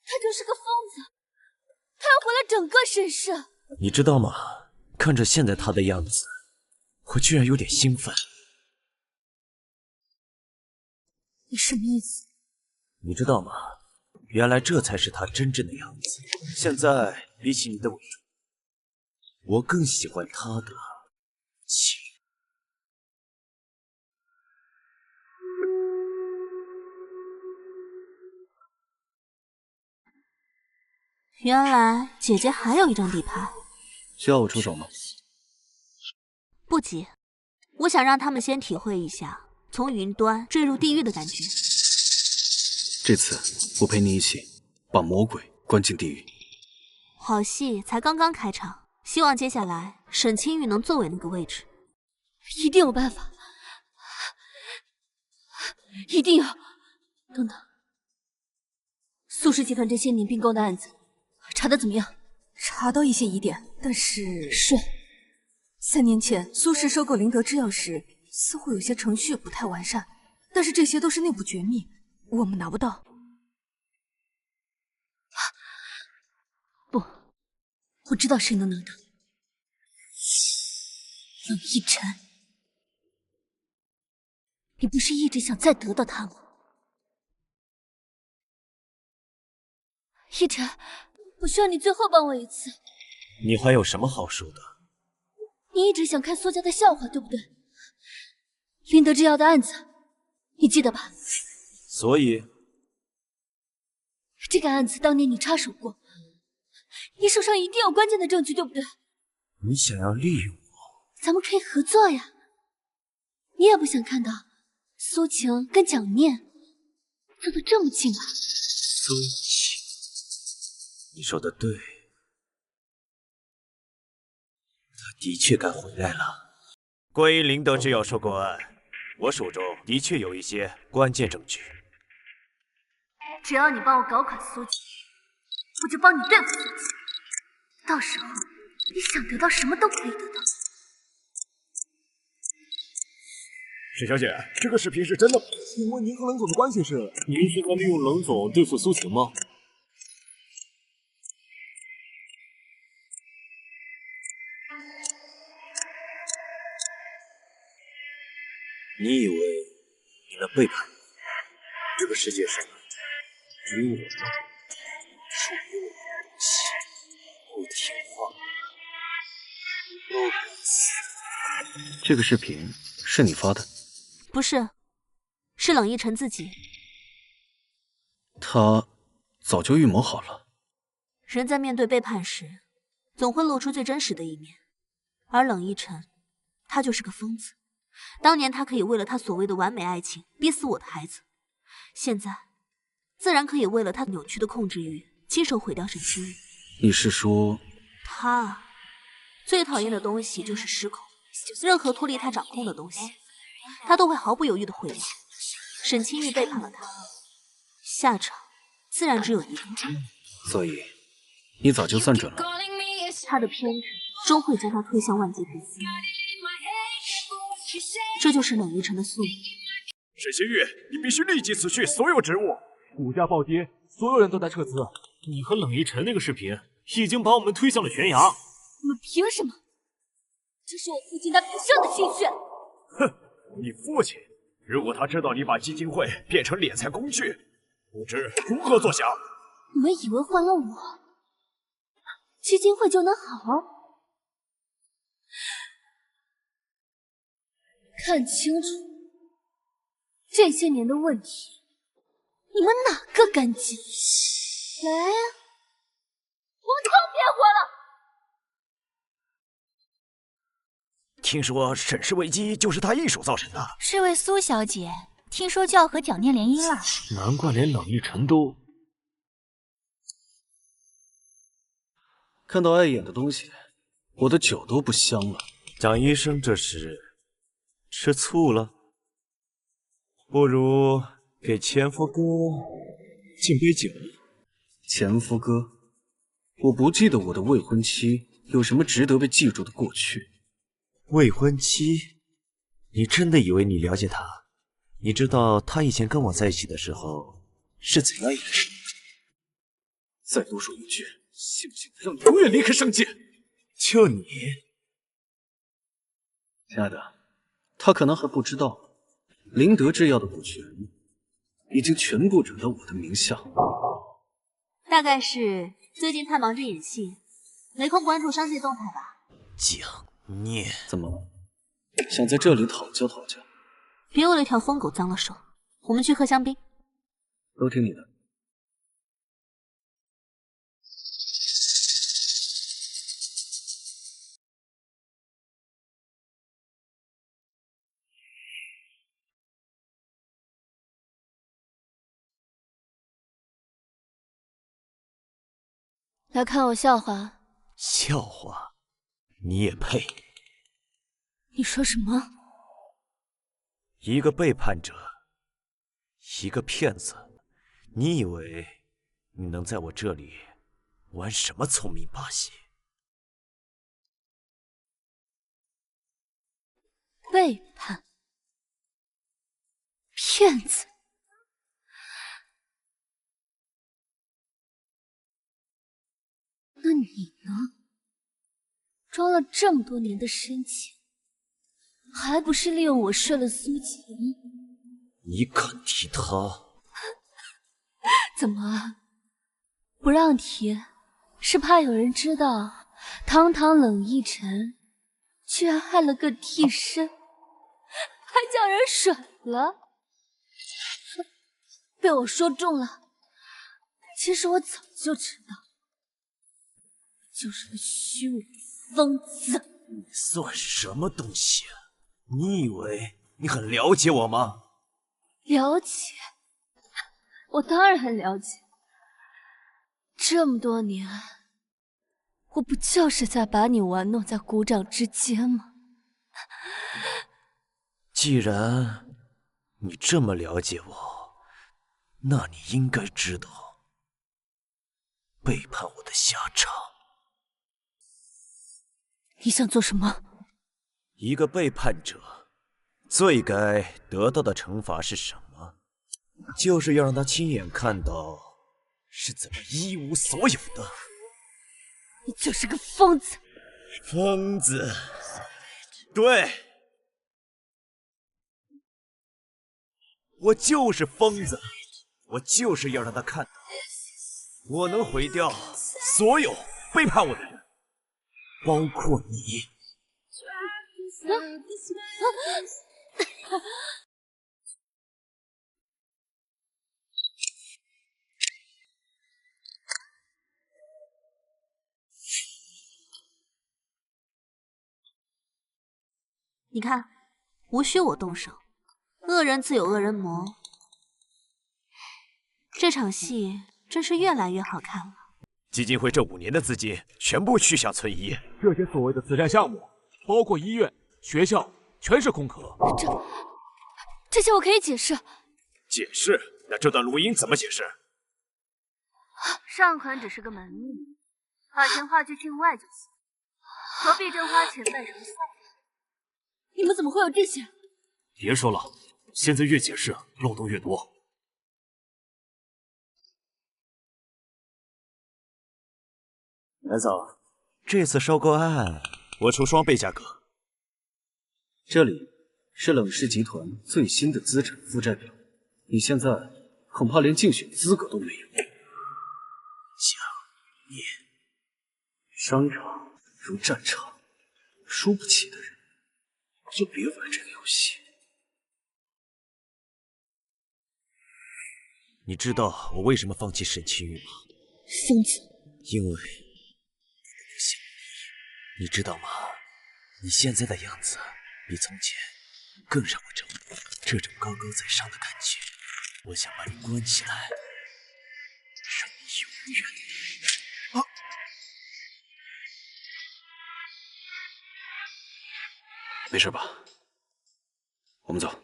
他就是个疯子，他要毁了整个沈氏。你知道吗？看着现在他的样子，我居然有点兴奋。你什么意思？你知道吗？原来这才是他真正的样子。现在比起你的伪装，我更喜欢他的情。原来姐姐还有一张底牌，需要我出手吗？不急，我想让他们先体会一下从云端坠入地狱的感觉。这次我陪你一起把魔鬼关进地狱。好戏才刚刚开场，希望接下来沈清玉能坐稳那个位置。一定有办法，一定要。等等，苏氏集团这些年并购的案子查得怎么样？查到一些疑点，但是3年前苏氏收购灵德制药时，似乎有些程序不太完善，但是这些都是内部绝密，我们拿不到。不，我知道谁能拿到。冷逸晨，你不是一直想再得到他吗？逸晨，我需要你最后帮我一次。你还有什么好说的？你一直想看苏家的笑话，对不对？灵德制药的案子，你记得吧？所以这个案子当年你插手过，你手上一定有关键的证据，对不对？你想要利用我？咱们可以合作呀。你也不想看到苏晴跟蒋念走得这么近啊？苏晴，你说的对，他的确该回来了。关于灵德制药收购案，我手中的确有一些关键证据。只要你帮我搞垮苏晴，我就帮你对付苏晴。到时候你想得到什么都可以得到。沈小姐，这个视频是真的吗？请问您和冷总的关系是？您是在利用冷总对付苏晴吗？你以为你能背叛我？这个世界上只有我能属于我的东西，不听话，不敢死。这个视频是你发的？不是，是冷逸晨自己。他早就预谋好了。人在面对背叛时，总会露出最真实的一面，而冷逸晨，他就是个疯子。当年他可以为了他所谓的完美爱情逼死我的孩子，现在自然可以为了他扭曲的控制欲亲手毁掉沈清玉。你是说，他最讨厌的东西就是失控，任何脱离他掌控的东西，他都会毫不犹豫的毁掉。沈清玉背叛了他，下场自然只有一个。所以你早就算准了。他的偏执终会将他推向万劫不复。这就是冷逸晨的宿命。沈星月，你必须立即辞去所有职务。股价暴跌，所有人都在撤资。你和冷逸晨那个视频已经把我们推向了悬崖。你们凭什么？这是我父亲他毕生的心血。哼，你父亲，如果他知道你把基金会变成敛财工具，不知如何作响。你们以为换了我，基金会就能好？看清楚，这些年的问题，你们哪个干净？来呀、我们都别活了！听说沈氏危机就是他一手造成的。是位苏小姐，听说就要和蒋念联姻了。难怪连冷逸晨都……看到碍眼的东西，我的酒都不香了。蒋医生这是吃醋了？不如给前夫哥敬杯酒。前夫哥，我不记得我的未婚妻有什么值得被记住的过去。未婚妻？你真的以为你了解她？你知道她以前跟我在一起的时候是怎样一个人？再多说一句，信不信我让你永远离开圣界？就你，亲爱的，他可能还不知道，林德制药的股权已经全部转到我的名下。大概是最近太忙着演戏，没空关注商界动态吧。蒋念，怎么了？想在这里讨教讨教？别为了一条疯狗脏了手。我们去喝香槟。都听你的。来看我笑话。笑话？你也配？你说什么？一个背叛者，一个骗子，你以为你能在我这里玩什么聪明把戏？背叛，骗子。那你呢？装了这么多年的深情，还不是利用我睡了苏晴？你敢提他？怎么不让提？是怕有人知道堂堂冷逸晨居然害了个替身，还叫人甩了？被我说中了。其实我早就知道，就是个虚伪疯子。你算什么东西啊？你以为你很了解我吗？了解，我当然很了解。这么多年，我不就是在把你玩弄在股掌之间吗？既然你这么了解我，那你应该知道背叛我的下场。你想做什么？一个背叛者最该得到的惩罚是什么？就是要让他亲眼看到是怎么一无所有的。你就是个疯子！疯子，对，我就是疯子，我就是要让他看到，我能毁掉所有背叛我的人，包括你。你看，无需我动手，恶人自有恶人磨。这场戏真是越来越好看了。基金会这5年的资金全部去向村医，这些所谓的慈善项目，包括医院、学校，全是空壳。这些我可以解释。解释？那这段录音怎么解释？善款只是个门面，把钱花去境外就行，何必真花钱办什么项目？你们怎么会有这些？别说了，现在越解释漏洞越多。白总，这次收购案我出双倍价格。这里是冷氏集团最新的资产负债表，你现在恐怕连竞选资格都没有。蒋念，商场如战场，输不起的人就别玩这个游戏。你知道我为什么放弃沈清玉吗？疯子！因为你知道吗？你现在的样子比从前更让我着迷，这种高高在上的感觉，我想把你关起来，让你永远。没事吧？我们走。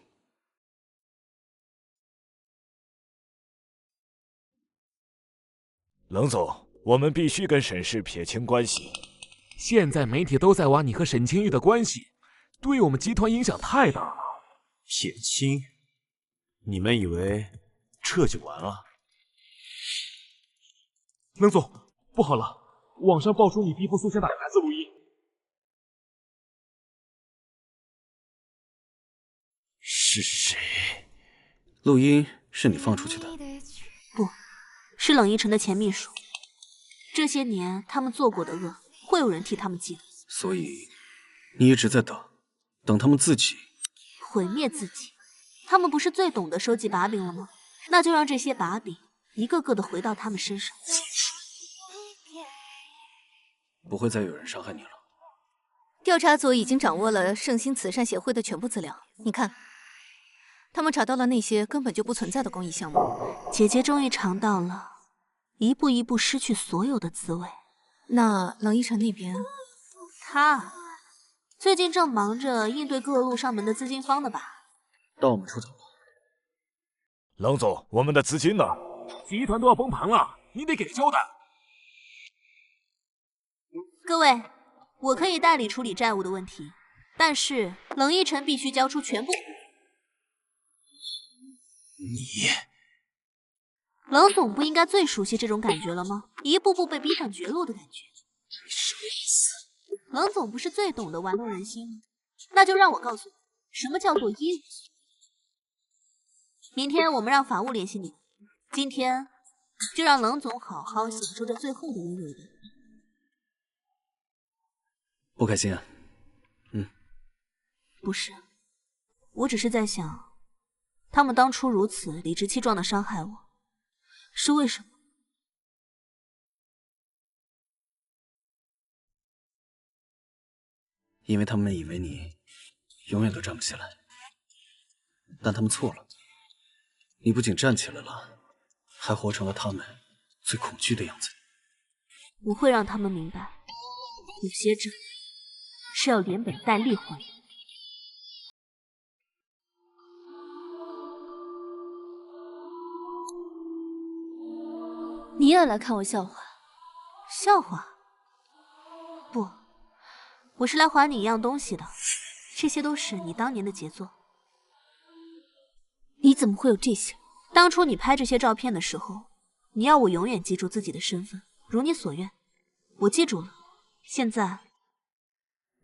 冷总，我们必须跟沈氏撇清关系。现在媒体都在挖你和沈清玉的关系，对我们集团影响太大了。撇清？你们以为这就完了？冷总，不好了，网上爆出你逼迫苏仙打的男子录音。是谁？录音是你放出去的？不，是冷一晨的前秘书。这些年他们做过的恶，会有人替他们记得。所以你一直在等他们自己毁灭自己。他们不是最懂得收集把柄了吗？那就让这些把柄一个个的回到他们身上。不会再有人伤害你了。调查组已经掌握了圣心慈善协会的全部资料，你看，他们查到了那些根本就不存在的公益项目。姐姐终于尝到了一步一步失去所有的滋味。那冷一晨那边，他最近正忙着应对各路上门的资金方的吧？到我们出走了。冷总，我们的资金呢？集团都要崩盘了，你得给个交代。各位，我可以代理处理债务的问题，但是冷一晨必须交出全部。你，冷总不应该最熟悉这种感觉了吗？一步步被逼上绝路的感觉。你什么意思？冷总不是最懂得玩弄人心吗？那就让我告诉你，什么叫做一无所有。明天我们让法务联系你，今天就让冷总好好享受这最后的温柔吧。不开心啊？不是，我只是在想，他们当初如此理直气壮的伤害我，是为什么？因为他们以为你永远都站不起来，但他们错了。你不仅站起来了，还活成了他们最恐惧的样子。我会让他们明白，有些债是要连本带利还的。你也来看我笑话？笑话？不，我是来还你一样东西的。这些都是你当年的杰作。你怎么会有这些？当初你拍这些照片的时候，你要我永远记住自己的身份，如你所愿。我记住了。现在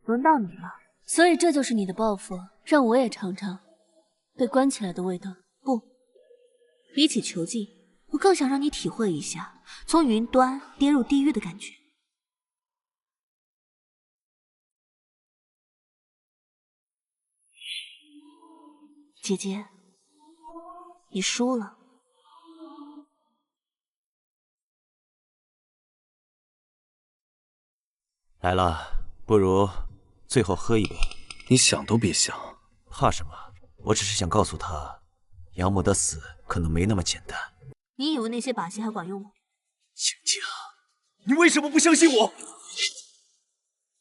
轮到你了。所以这就是你的报复，让我也尝尝被关起来的味道。不，比起囚禁，我更想让你体会一下从云端跌入地狱的感觉。姐姐，你输了。来了，不如最后喝一杯。你想都别想。怕什么？我只是想告诉他，杨母的死可能没那么简单。你以为那些把戏还管用吗？青江，你为什么不相信我？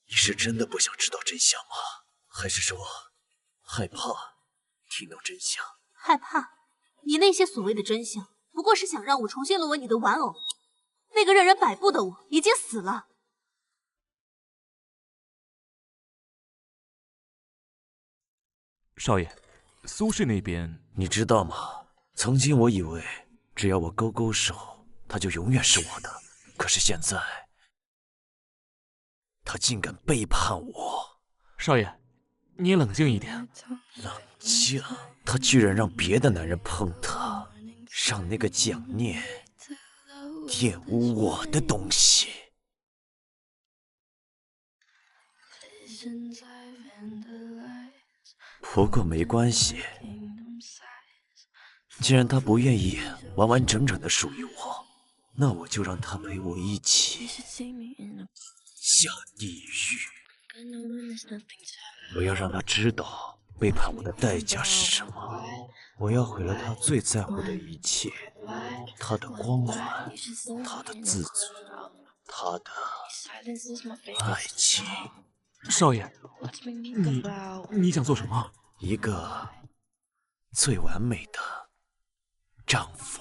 你是真的不想知道真相吗？还是说害怕听到真相？害怕？你那些所谓的真相，不过是想让我重新沦为你的玩偶。那个任人摆布的我已经死了。少爷，苏氏那边你知道吗？曾经我以为只要我勾勾手，他就永远是我的。可是现在，他竟敢背叛我。少爷，你也冷静一点。冷静？他居然让别的男人碰他，让那个蒋念玷污我的东西。不过没关系，既然他不愿意完完整整的属于我，那我就让他陪我一起下地狱。我要让他知道背叛我的代价是什么。我要毁了他最在乎的一切，他的光环，他的自尊，他的爱情。少爷，你想做什么？一个最完美的丈夫。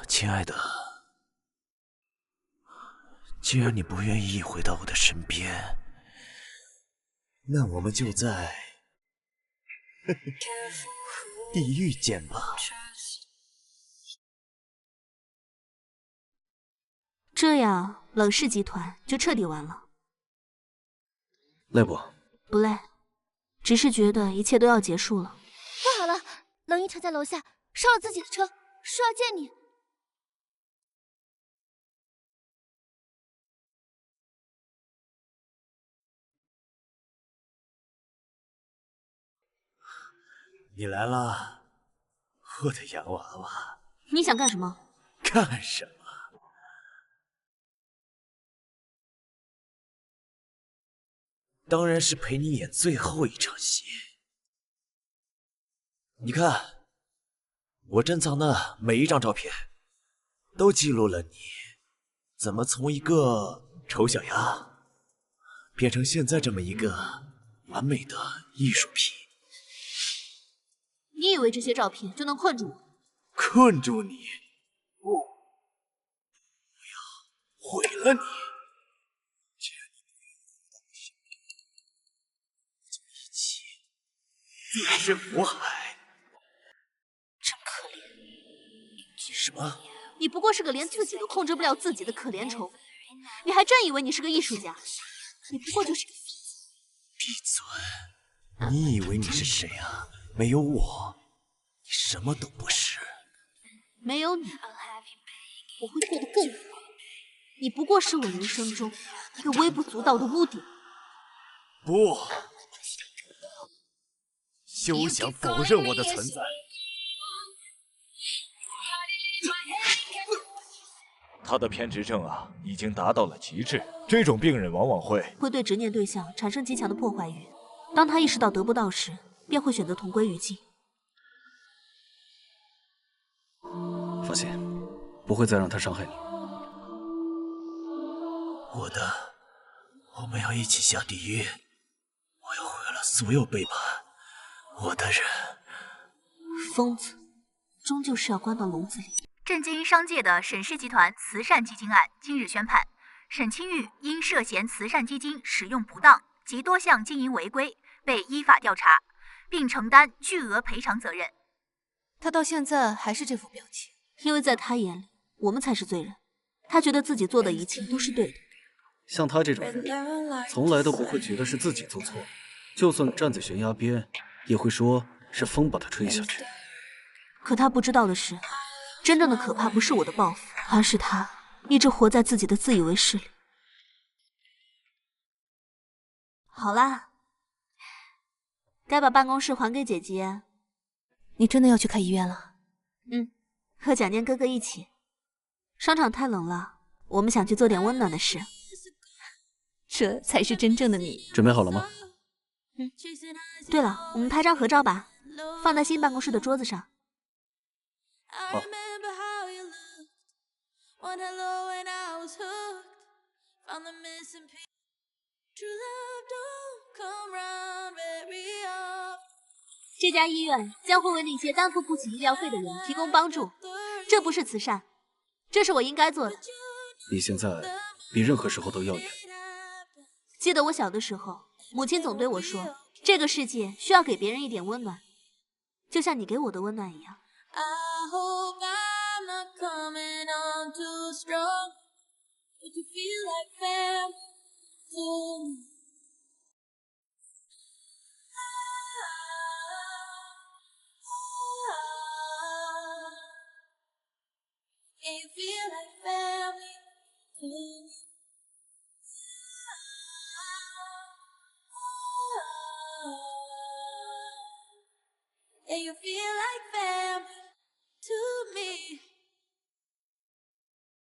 亲爱的，既然你不愿意回到我的身边，那我们就在地狱见吧。这样，冷氏集团就彻底完了。累不？不累，只是觉得一切都要结束了。不好了，冷一晨在楼下烧了自己的车，说要见你。你来了，我的洋娃娃。你想干什么？干什么？当然是陪你演最后一场戏。你看，我珍藏的每一张照片，都记录了你怎么从一个丑小鸭，变成现在这么一个完美的艺术品。你以为这些照片就能困住我？困住你？不，我要毁了你！既然你不愿意回到我身边，就一起葬身火海。真可怜。什么？你不过是个连自己都控制不了自己的可怜虫，你还真以为你是个艺术家？你不过就是个疯子。闭嘴！你以为你是谁啊？没有我，你什么都不是。没有你，我会过得更苦。你不过是我人生中一个微不足道的污点。不，休想否认我的存在。他的偏执症啊，已经达到了极致。这种病人往往会对执念对象产生极强的破坏欲。当他意识到得不到时，便会选择同归于尽。放心，不会再让他伤害你。我们要一起下地狱。我要毁了所有背叛我的人。疯子，终究是要关到笼子里。震惊商界的沈氏集团慈善基金案今日宣判，沈清玉因涉嫌慈善基金使用不当及多项经营违规，被依法调查，并承担巨额赔偿责任。他到现在还是这副表情，因为在他眼里，我们才是罪人。他觉得自己做的一切都是对的。像他这种人，从来都不会觉得是自己做错，就算站在悬崖边，也会说是风把他吹下去。可他不知道的是，真正的可怕不是我的报复，而是他一直活在自己的自以为是里。好啦，该把办公室还给姐姐。你真的要去开医院了？和蒋念哥哥一起。商场太冷了，我们想去做点温暖的事。这才是真正的你。准备好了吗？对了，我们拍张合照吧，放在新办公室的桌子上。好。这家医院将会为那些担负不起医疗费的人提供帮助，这不是慈善，这是我应该做的。你现在比任何时候都耀眼。记得我小的时候，母亲总对我说，这个世界需要给别人一点温暖，就像你给我的温暖一样。not coming on too strong. But you feel like family to me. And you feel like family to me. And you feel like family.